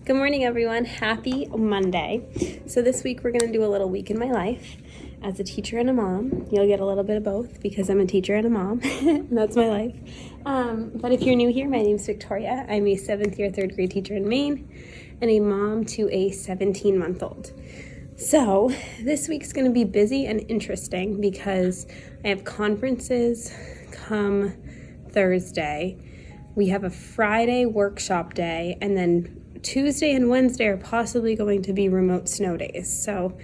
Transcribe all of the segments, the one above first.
Good morning, everyone. Happy Monday. So this week we're going to do a little week in my life as a teacher and a mom. You'll get a little bit of both because I'm a teacher and a mom, and that's my life. But if you're new here, my name's Victoria. I'm a 7th year 3rd grade teacher in Maine and a mom to a 17-month-old. So this week's going to be busy and interesting because I have conferences come Thursday. We have a Friday workshop day, and then Tuesday and Wednesday are possibly going to be remote snow days. So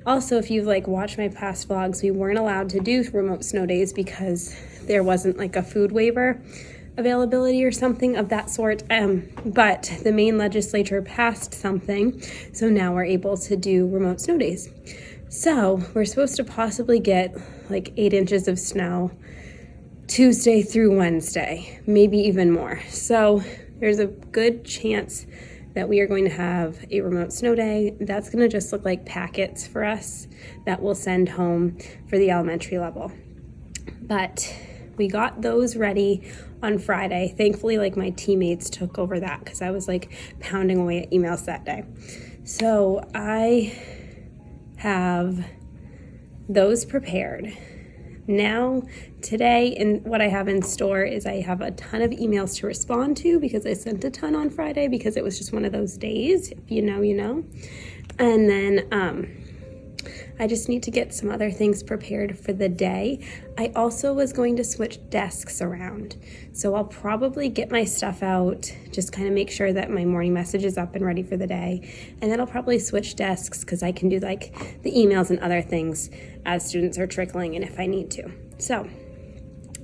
also, if you've watched my past vlogs, we weren't allowed to do remote snow days because there wasn't a food waiver availability or something of that sort. But the Maine legislature passed something, so now we're able to do remote snow days. So we're supposed to possibly get 8 inches of snow Tuesday through Wednesday, maybe even more. So there's a good chance that we are going to have a remote snow day. That's going to just look like packets for us that we'll send home for the elementary level. But we got those ready on Friday. Thankfully, my teammates took over that because I was pounding away at emails that day. So I have those prepared. Now, today, and what I have in store is I have a ton of emails to respond to because I sent a ton on Friday because it was just one of those days. If you know, you know. And then I just need to get some other things prepared for the day. I also was going to switch desks around. So I'll probably get my stuff out, just kind of make sure that my morning message is up and ready for the day. And then I'll probably switch desks because I can do the emails and other things as students are trickling in if I need to. So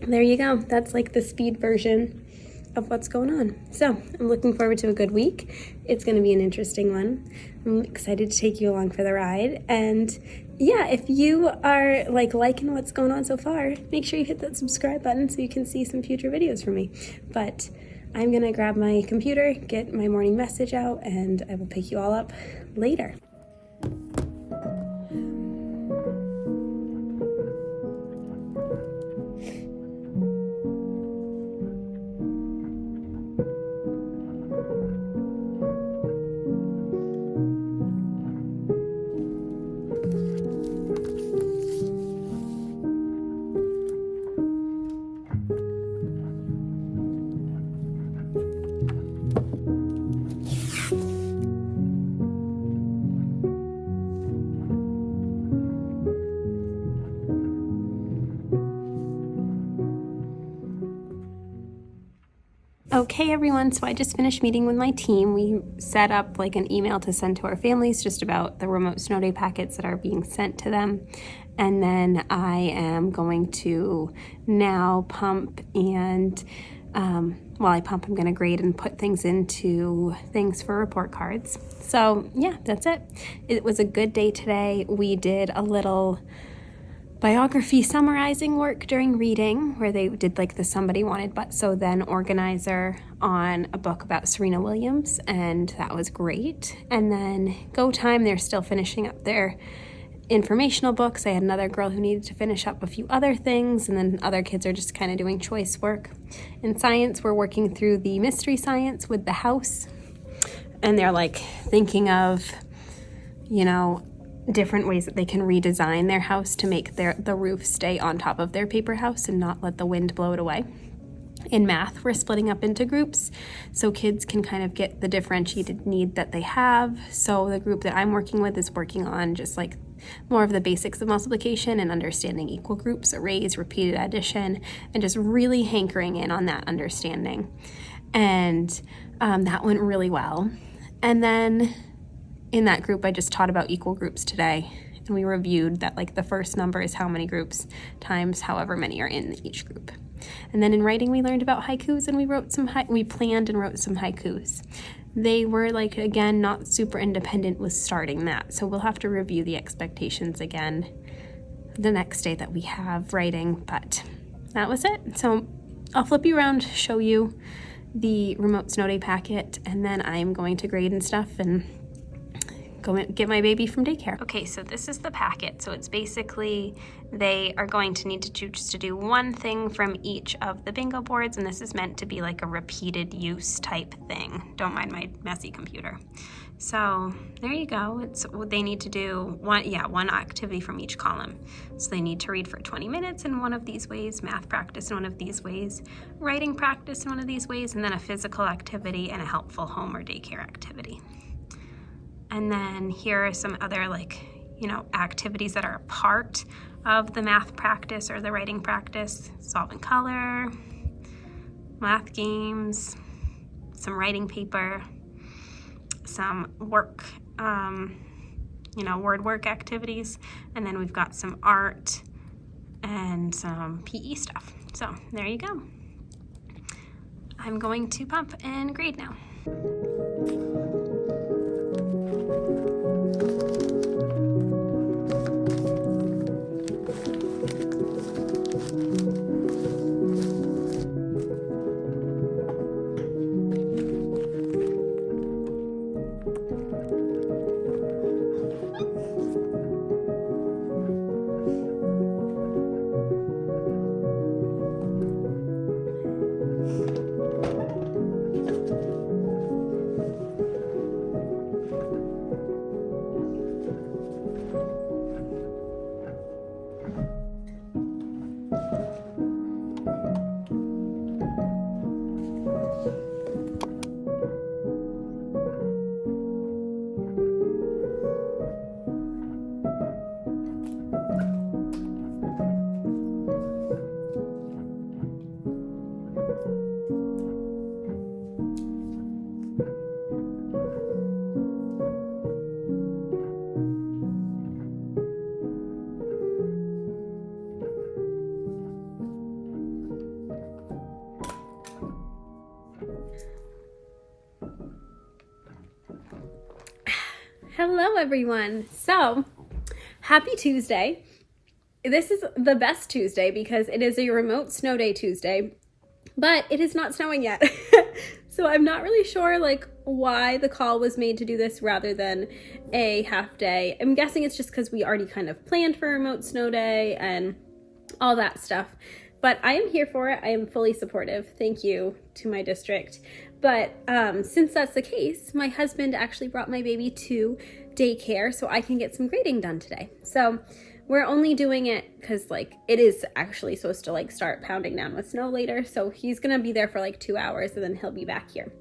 there you go. That's the speed version of what's going on. So I'm looking forward to a good week. It's going to be an interesting one. I'm excited to take you along for the ride. And yeah, if you are liking what's going on so far, make sure you hit that subscribe button so you can see some future videos from me. But I'm going to grab my computer, get my morning message out, and I will pick you all up later. Okay, everyone, so I just finished meeting with my team. We set up an email to send to our families just about the remote snow day packets that are being sent to them. And then I am going to now pump and, while I pump, I'm going to grade and put things into things for report cards. So yeah, that's it. It was a good day today. We did a little biography summarizing work during reading where they did the Somebody Wanted But So Then organizer on a book about Serena Williams, and that was great. And then go time, they're still finishing up their informational books. I had another girl who needed to finish up a few other things, and then other kids are just kind of doing choice work. In science, we're working through the mystery science with the house, and they're thinking of different ways that they can redesign their house to make the roof stay on top of their paper house and not let the wind blow it away. In math, we're splitting up into groups so kids can kind of get the differentiated need that they have. So the group that I'm working with is working on just more of the basics of multiplication and understanding equal groups, arrays, repeated addition, and just really hankering in on that understanding. And that went really well. And then in that group, I just taught about equal groups today, and we reviewed that the first number is how many groups times however many are in each group. And then in writing, we learned about haikus, and we planned and wrote some haikus. They were again, not super independent with starting that, so we'll have to review the expectations again the next day that we have writing, but that was it. So I'll flip you around, show you the remote snow day packet, and then I'm going to grade and stuff and go get my baby from daycare. Okay, so this is the packet. So it's basically, they are going to need to choose to do one thing from each of the bingo boards, and this is meant to be like a repeated use type thing. Don't mind my messy computer. So there you go. It's what they need to do, one activity from each column. So they need to read for 20 minutes in one of these ways, math practice in one of these ways, writing practice in one of these ways, and then a physical activity and a helpful home or daycare activity. And then here are some other activities that are a part of the math practice or the writing practice: solve and color, math games, some writing paper, some work, word work activities, and then we've got some art and some PE stuff. So there you go. I'm going to pump and grade now. Hello everyone. So happy Tuesday. This is the best Tuesday because it is a remote snow day Tuesday, but it is not snowing yet. So I'm not really sure why the call was made to do this rather than a half day. I'm guessing it's just because we already kind of planned for a remote snow day and all that stuff. But I am here for it. I am fully supportive. Thank you to my district. But since that's the case, my husband actually brought my baby to daycare so I can get some grading done today. So we're only doing it because it is actually supposed to start pounding down with snow later. So he's going to be there for 2 hours and then he'll be back here.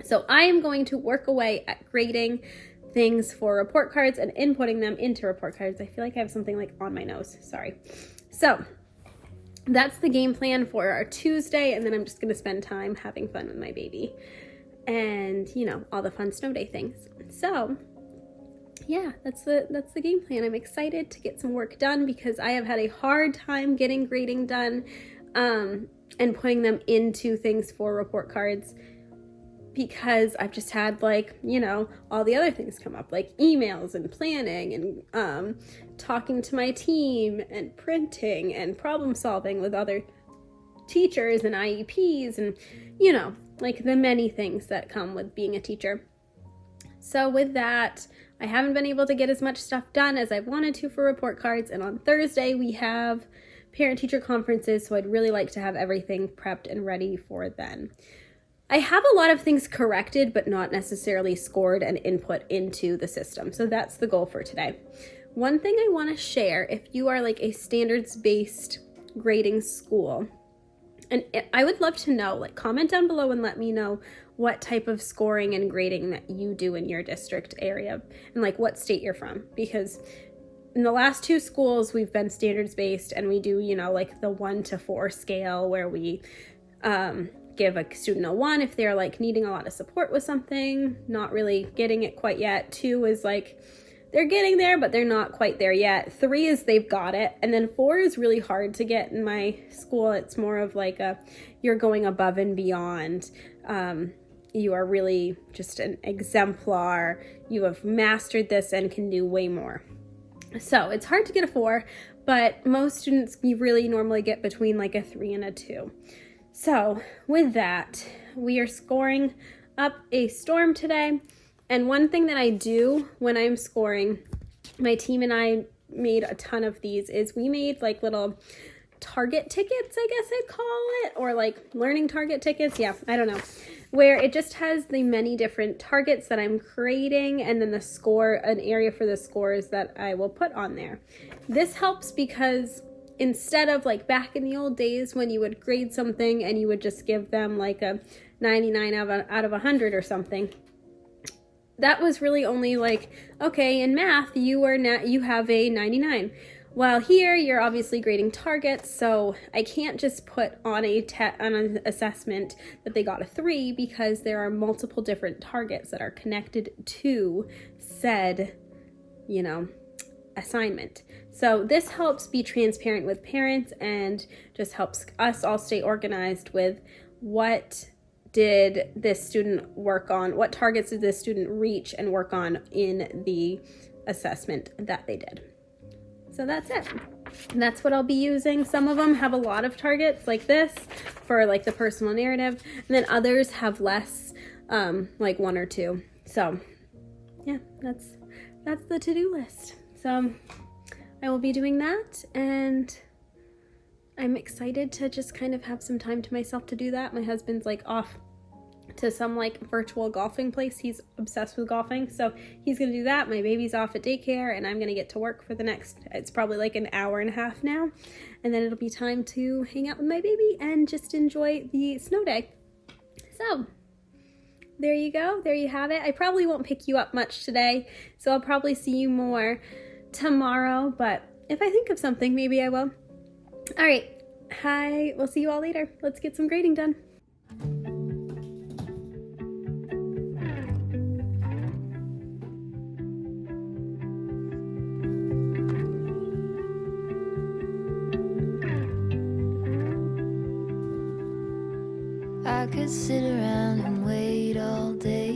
So I am going to work away at grading things for report cards and inputting them into report cards. I feel like I have something on my nose. Sorry. So that's the game plan for our Tuesday, and then I'm just going to spend time having fun with my baby and, all the fun snow day things. So yeah, that's the game plan. I'm excited to get some work done because I have had a hard time getting grading done and putting them into things for report cards because I've just had all the other things come up, like emails and planning and talking to my team and printing and problem solving with other teachers and IEPs and the many things that come with being a teacher. So with that, I haven't been able to get as much stuff done as I wanted to for report cards, and on Thursday we have parent-teacher conferences, so I'd really like to have everything prepped and ready for then. I have a lot of things corrected, but not necessarily scored and input into the system. So that's the goal for today. One thing I want to share, if you are a standards-based grading school, and I would love to know, comment down below and let me know what type of scoring and grading that you do in your district area and what state you're from. Because in the last 2 schools, we've been standards-based and we do, the 1 to 4 scale where we, give a student a 1 if they're needing a lot of support with something, not really getting it quite yet. 2 is they're getting there, but they're not quite there yet. 3 is they've got it. And then 4 is really hard to get in my school. It's more of you're going above and beyond. You are really just an exemplar. You have mastered this and can do way more. So it's hard to get a 4, but most students you really normally get between a 3 and a 2. So with that, we are scoring up a storm today, And one thing that I do when I'm scoring, my team and I made a ton of these, is we made like little target tickets, I guess I'd call it, or like learning target tickets. Yeah, I don't know. Where it just has the many different targets that I'm creating, and then the score, an area for the scores that I will put on there. This helps because instead of like back in the old days when you would grade something and you would just give them like a 99 out of 100 or something, that was really only like, okay, in math you have a 99. While here, you're obviously grading targets, so I can't just put on an assessment that they got a 3, because there are multiple different targets that are connected to said, assignment. So this helps be transparent with parents and just helps us all stay organized with what did this student work on, what targets did this student reach and work on in the assessment that they did. So that's it. And that's what I'll be using. Some of them have a lot of targets like this for like the personal narrative, and then others have less, like 1 or 2. So yeah, that's the to-do list. So I will be doing that, and I'm excited to just kind of have some time to myself to do that. My husband's like off to some like virtual golfing place. He's obsessed with golfing, so he's gonna do that. My baby's off at daycare, and I'm gonna get to work for the next, it's probably like an hour and a half now, and then it'll be time to hang out with my baby and just enjoy the snow day. So there you go, there you have it. I probably won't pick you up much today, so I'll probably see you more tomorrow, but if I think of something, maybe I will. All right, hi, we'll see you all later. Let's get some grading done. I could sit around and wait all day.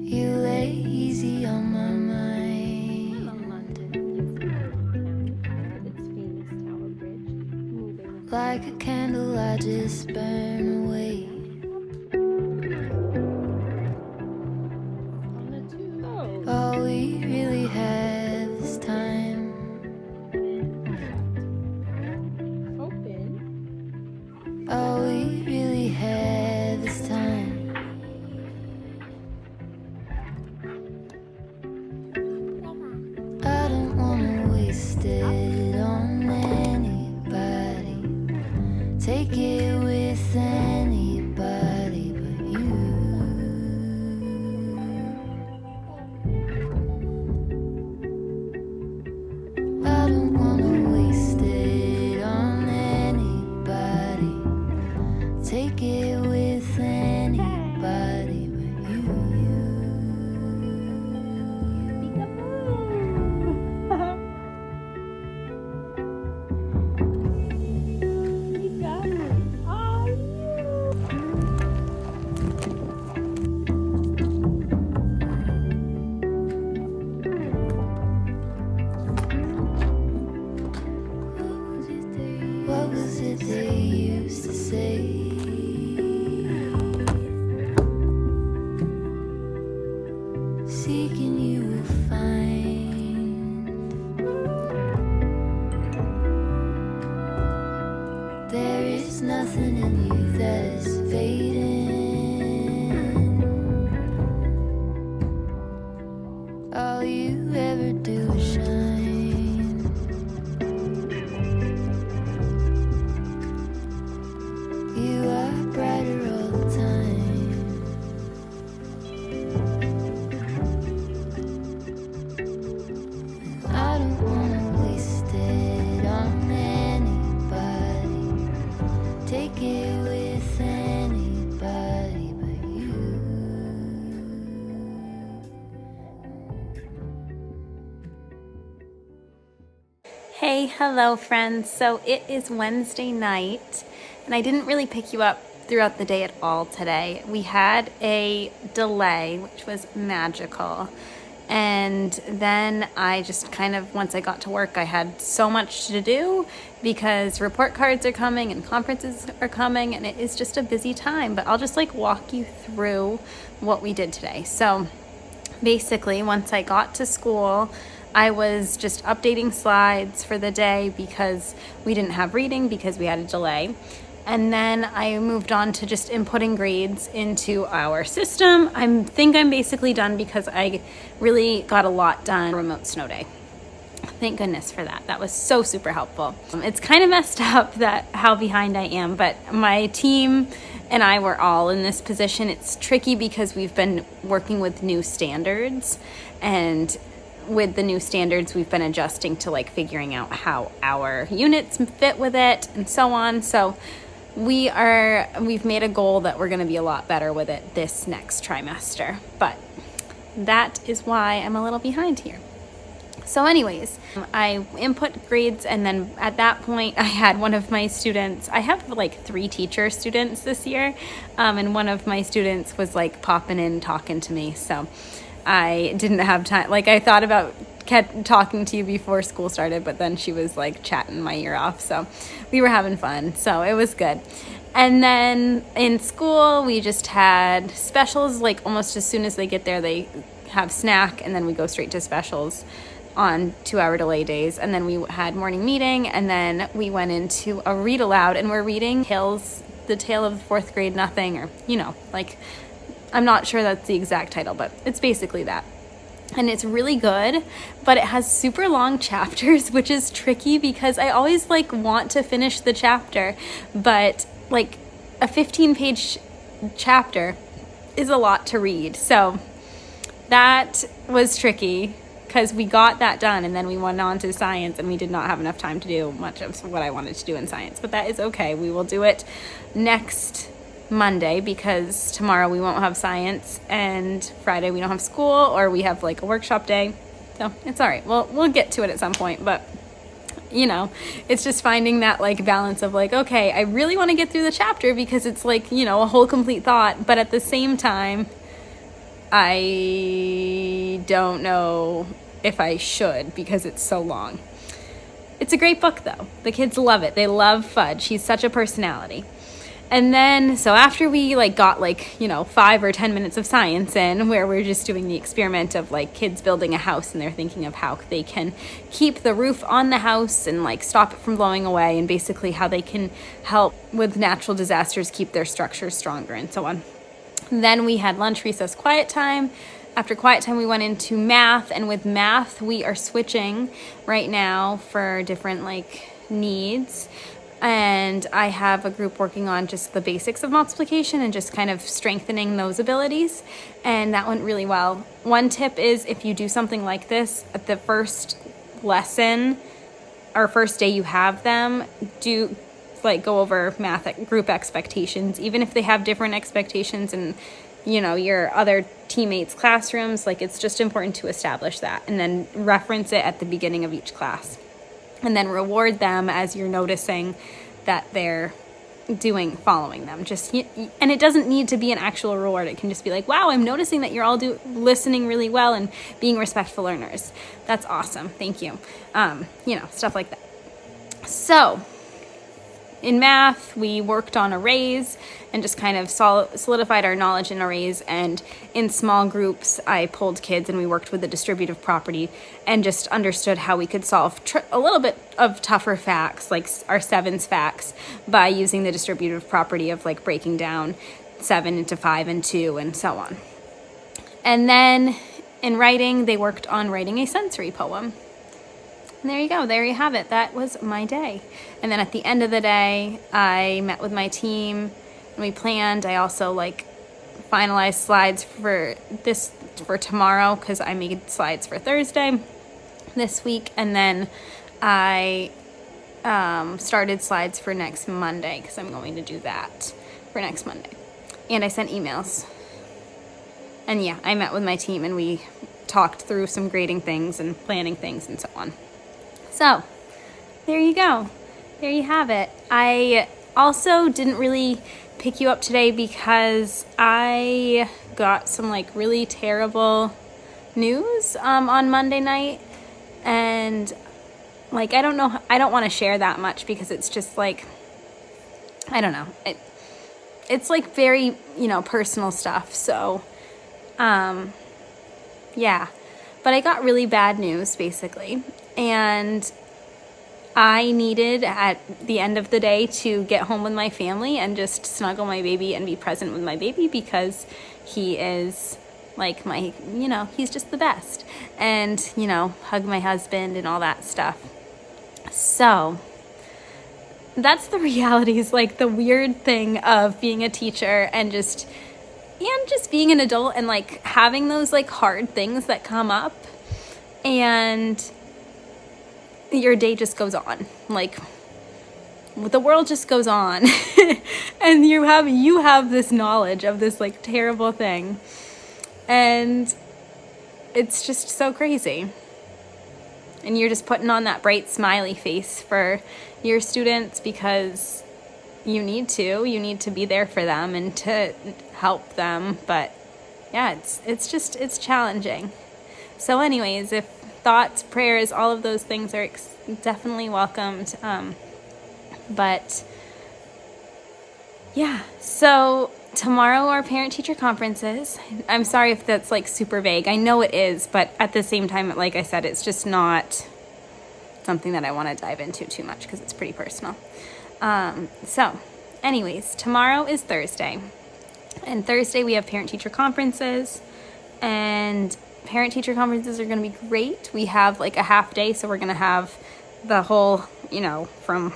You lay easy on my mind. Like a candle, I just burn away. All we really have is time. All we really have is time. I don't wanna waste it on anybody. Take it with anybody but you. I don't wanna waste it on anybody. Take it with anybody but you. You got it. Oh, What was it they used to say? Seeking you will find. There is nothing in you that is fading. All you ever do is shine. You are brighter all the time. I don't wanna waste it on anybody. Take it with anybody but you. Hey, hello friends. So it is Wednesday night, and I didn't really pick you up throughout the day at all today. We had a delay, which was magical. And then I just kind of, once I got to work, I had so much to do because report cards are coming and conferences are coming, and it is just a busy time. But I'll just like walk you through what we did today. So basically, once I got to school, I was just updating slides for the day because we didn't have reading because we had a delay. And then I moved on to just inputting grades into our system. I think I'm basically done because I really got a lot done remote snow day. Thank goodness for that. That was so super helpful. It's kind of messed up that how behind I am, but my team and I were all in this position. It's tricky because we've been working with new standards, and with the new standards, we've been adjusting to like figuring out how our units fit with it and so on. So we've made a goal that we're going to be a lot better with it this next trimester, but that is why I'm a little behind here. So anyways, I input grades, and then at that point I had one of my students, I have like 3 teacher students this year, and one of my students was like popping in talking to me, so I didn't have time. Like, I thought about talking to you before school started, but then she was like chatting my ear off, so we were having fun, so it was good. And then in school we just had specials, like almost as soon as they get there they have snack, and then we go straight to specials on 2-hour delay days. And then we had morning meeting, and then we went into a read aloud, and we're reading The Tale of the Fourth Grade Nothing, or like, I'm not sure that's the exact title, but it's basically that. And it's really good, but it has super long chapters, which is tricky because I always like want to finish the chapter, but like a 15-page chapter is a lot to read. So that was tricky because we got that done, and then we went on to science, and we did not have enough time to do much of what I wanted to do in science, but that is okay. We will do it next Monday because tomorrow we won't have science, and Friday we don't have school, or we have like a workshop day, so it's all right. We'll get to it at some point, but it's just finding that like balance of like, okay, I really want to get through the chapter because it's like a whole complete thought, but at the same time I don't know if I should because it's so long. It's a great book though. The kids love it. They love Fudge. He's such a personality. And then, so after we like got like, 5 or 10 minutes of science in, where we're just doing the experiment of like kids building a house, and they're thinking of how they can keep the roof on the house and like stop it from blowing away, and basically how they can help with natural disasters, keep their structures stronger and so on. Then we had lunch, recess, quiet time. After quiet time, we went into math, and with math, we are switching right now for different like needs. And I have a group working on just the basics of multiplication and just kind of strengthening those abilities. And that went really well. One tip is, if you do something like this at the first lesson or first day you have them, do like go over math group expectations, even if they have different expectations in your other teammates' classrooms. Like, it's just important to establish that, and then reference it at the beginning of each class. And then reward them as you're noticing that they're following them. And it doesn't need to be an actual reward. It can just be like, wow, I'm noticing that you're all listening really well and being respectful learners. That's awesome. Thank you. Stuff like that. So in math, we worked on arrays and just kind of solidified our knowledge in arrays. And in small groups, I pulled kids and we worked with the distributive property and just understood how we could solve a little bit of tougher facts, like our 7s facts, by using the distributive property of like breaking down 7 into 5 and 2 and so on. And then in writing, they worked on writing a sensory poem. And there you go. There you have it. That was my day. And then at the end of the day, I met with my team and we planned. I also finalized slides for tomorrow because I made slides for Thursday this week. And then I started slides for next Monday because I'm going to do that for next Monday. And I sent emails. And yeah, I met with my team and we talked through some grading things and planning things and so on. So, there you go. There you have it. I also didn't really pick you up today because I got some really terrible news on Monday night, and like I don't want to share that much because it's just like, I don't know, it's like very, personal stuff. So yeah, but I got really bad news basically, and I needed at the end of the day to get home with my family and just snuggle my baby and be present with my baby, because he is like my, he's just the best, and, hug my husband and all that stuff. So that's the realities, like the weird thing of being a teacher and just being an adult, and like having those like hard things that come up, and your day just goes on, like the world just goes on and you have this knowledge of this like terrible thing, and it's just so crazy, and you're just putting on that bright smiley face for your students because you need to be there for them and to help them. But yeah, it's challenging. So anyways, if thoughts, prayers, all of those things are definitely welcomed. But yeah, so tomorrow our parent-teacher conference is. I'm sorry if that's like super vague. I know it is, but at the same time, like I said, it's just not something that I want to dive into too much because it's pretty personal. So anyways, tomorrow is Thursday. And Thursday we have parent-teacher conferences, and parent-teacher conferences are going to be great. We have like a half day, so we're going to have the whole, from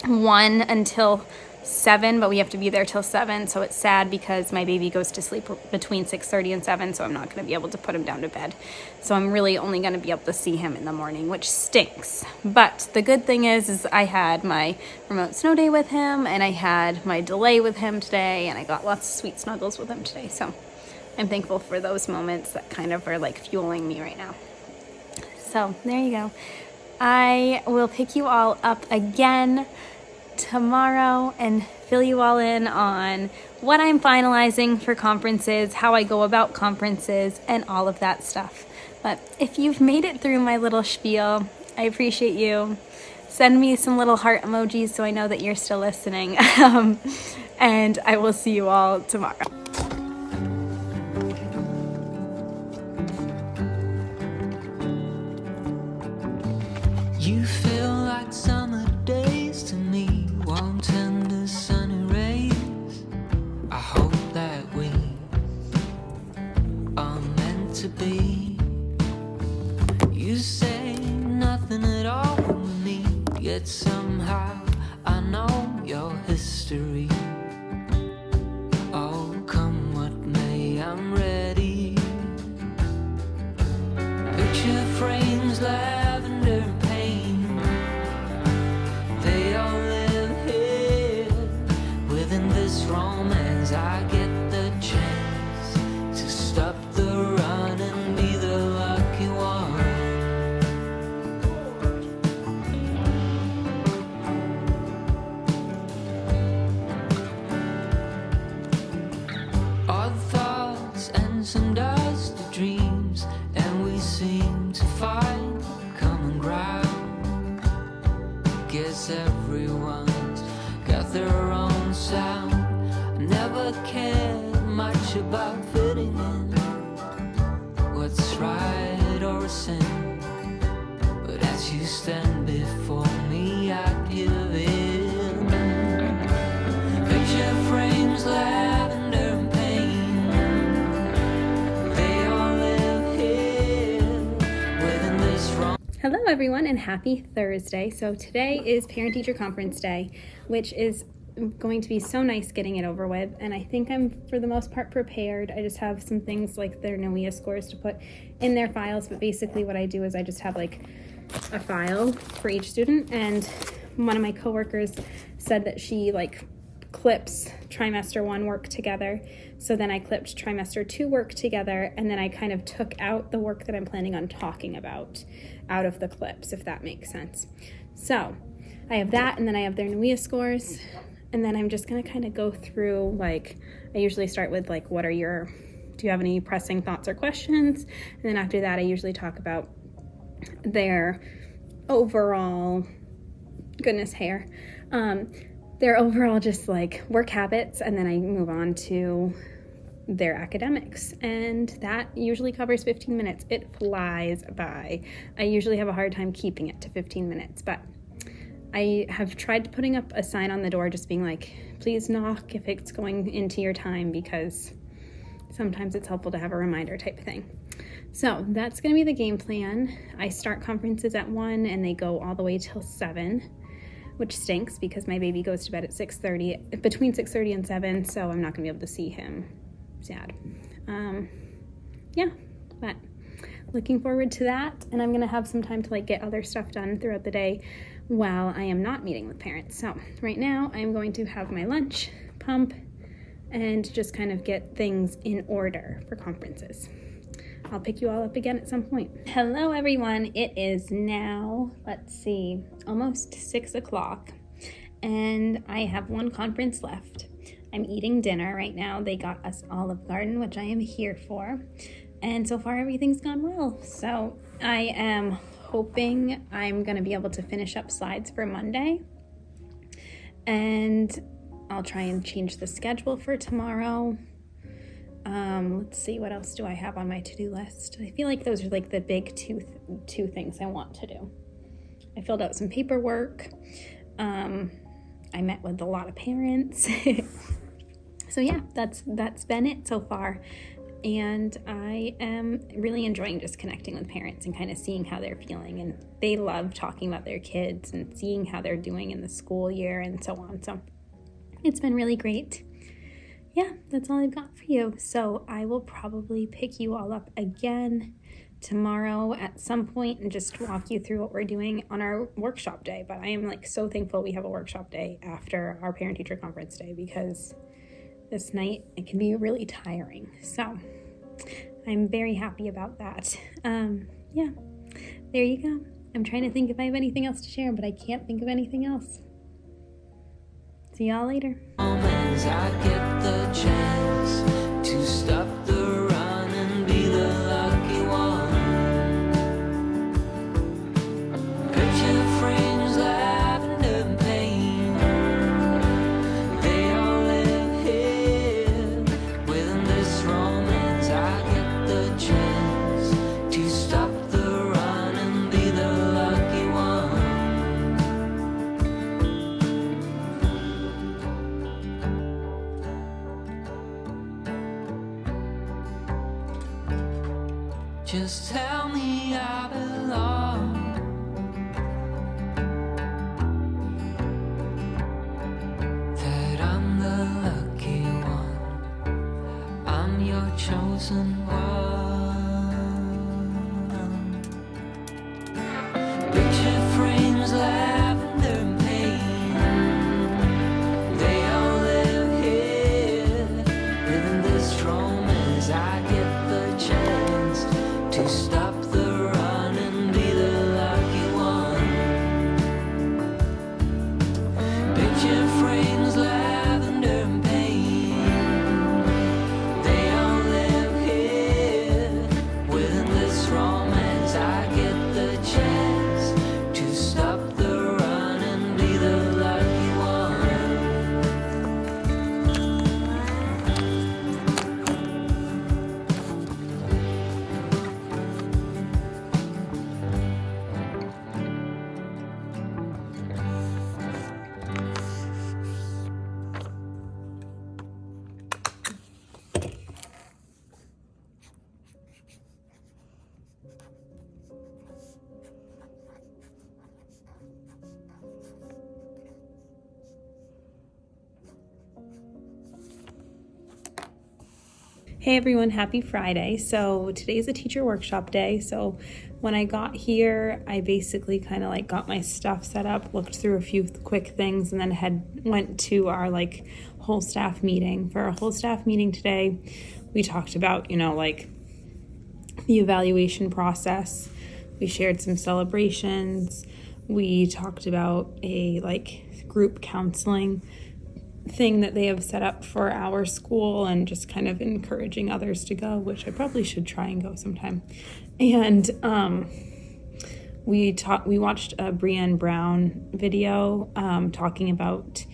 1 until 7, but we have to be there till 7. So it's sad because my baby goes to sleep between 6:30 and 7, so I'm not going to be able to put him down to bed. So I'm really only going to be able to see him in the morning, which stinks. But the good thing is I had my remote snow day with him, and I had my delay with him today, and I got lots of sweet snuggles with him today. So I'm thankful for those moments that kind of are like fueling me right now. So there you go. I will pick you all up again tomorrow and fill you all in on what I'm finalizing for conferences, how I go about conferences, and all of that stuff. But if you've made it through my little spiel, I appreciate you. Send me some little heart emojis so I know that you're still listening. And I will see you all tomorrow. You feel like summer days to me, warm, tender, sunny rays. I hope that we are meant to be. You say nothing at all with me, yet somehow I know your history. Oh, come what may, I'm ready. Picture frames, lavender and pain, they all live here within this romance. I get the chance to stop the run and be the lucky one. Odd thoughts and some dusty dreams, and we seem to find common ground. Guess everyone's got their own sound. I never cared much about fitting in, what's right or a sin. But as you stand before me, I give in. Picture frames, lavender and pain, they all live here within this room. Hello everyone and happy Thursday. So today is parent-teacher conference day, which is going to be so nice getting it over with, and I think I'm for the most part prepared. I just have some things like their NOEA scores to put in their files, but basically what I do is I just have like a file for each student, and one of my coworkers said that she like clips trimester 1 work together. So then I clipped trimester 2 work together, and then I kind of took out the work that I'm planning on talking about out of the clips, if that makes sense. So I have that, and then I have their NOEA scores, and then I'm just gonna kind of go through, like, I usually start with like, what are your do you have any pressing thoughts or questions? And then after that, I usually talk about their overall, their overall just like work habits, and then I move on to their academics, and that usually covers 15 minutes. It flies by. I usually have a hard time keeping it to 15 minutes, but I have tried putting up a sign on the door just being like, please knock if it's going into your time, because sometimes it's helpful to have a reminder type thing. So that's going to be the game plan. I start conferences at 1 and they go all the way till 7, which stinks because my baby goes to bed at 6:30, between 6:30 and 7, so I'm not going to be able to see him. Sad. Yeah, but looking forward to that, and I'm going to have some time to like get other stuff done throughout the day while I am not meeting with parents. So right now I'm going to have my lunch, pump, and just kind of get things in order for conferences. I'll pick you all up again at some point. Hello everyone, it is now, almost 6 o'clock, and I have one conference left. I'm eating dinner right now. They got us Olive Garden, which I am here for, and so far everything's gone well. So I am hoping I'm gonna be able to finish up slides for Monday, and I'll try and change the schedule for tomorrow. Let's see, what else do I have on my to-do list? I feel like those are like the big two things I want to do. I filled out some paperwork. I met with a lot of parents. So yeah, that's been it so far. And I am really enjoying just connecting with parents and kind of seeing how they're feeling. And they love talking about their kids and seeing how they're doing in the school year and so on. So it's been really great. Yeah, that's all I've got for you. So I will probably pick you all up again tomorrow at some point and just walk you through what we're doing on our workshop day. But I am like so thankful we have a workshop day after our parent-teacher conference day, because this night it can be really tiring. So I'm very happy about that. Yeah, there you go. I'm trying to think if I have anything else to share, but I can't think of anything else. See y'all later. As I get the chance to stop the run and be the lucky one. Picture frames, lavender and pain, they all live here within this romance. I get the chance to stop the run and be the lucky one. Just tell me I belong. That I'm the lucky one. I'm your chosen one. Picture frames, lavender and pain, they all live here within this romance. I get the chance to stop the run and be the lucky one. Picture frames, lavender and pain, they all live here within this romance. I get the chance to stop the run and be the lucky one. Hey everyone, happy Friday. So today's a teacher workshop day. So when I got here, I basically kind of like got my stuff set up, looked through a few quick things, and then went to our like whole staff meeting. For our whole staff meeting today, we talked about, like the evaluation process. We shared some celebrations. We talked about a like group counseling thing that they have set up for our school and just kind of encouraging others to go, which I probably should try and go sometime. And we watched a Brené Brown video talking about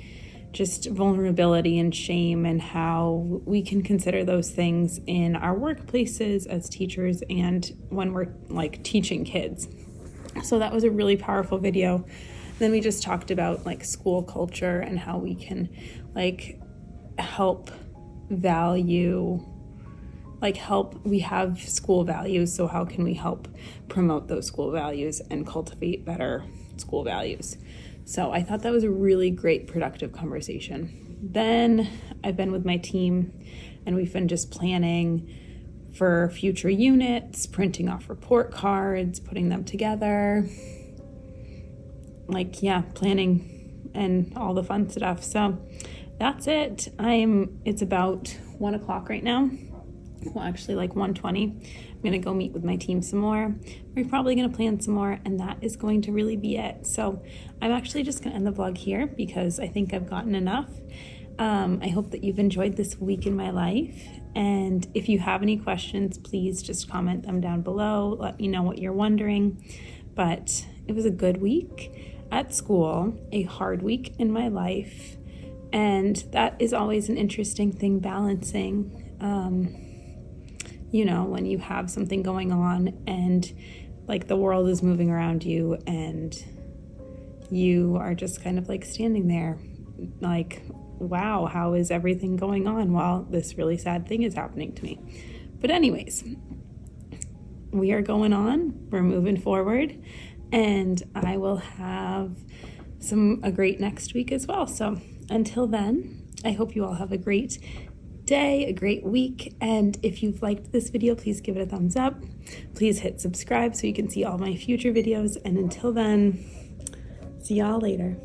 just vulnerability and shame and how we can consider those things in our workplaces as teachers and when we're like teaching kids. So that was a really powerful video. Then we just talked about like school culture and how we can like help we have school values, so how can we help promote those school values and cultivate better school values? So I thought that was a really great, productive conversation. Then I've been with my team and we've been just planning for future units, printing off report cards, putting them together, planning and all the fun stuff. So that's it. It's about 1 o'clock right now. Well, actually like 1:20. I'm going to go meet with my team some more. We're probably going to plan some more, and that is going to really be it. So I'm actually just going to end the vlog here because I think I've gotten enough. I hope that you've enjoyed this week in my life. And if you have any questions, please just comment them down below. Let me know what you're wondering. But it was a good week at school, a hard week in my life. And that is always an interesting thing, balancing, when you have something going on and like the world is moving around you and you are just kind of like standing there like, wow, how is everything going on while this really sad thing is happening to me? But anyways, we are going on, we're moving forward, and I will have a great next week as well. So until then, I hope you all have a great day, a great week, and if you've liked this video, please give it a thumbs up. Please hit subscribe so you can see all my future videos, and until then, see y'all later.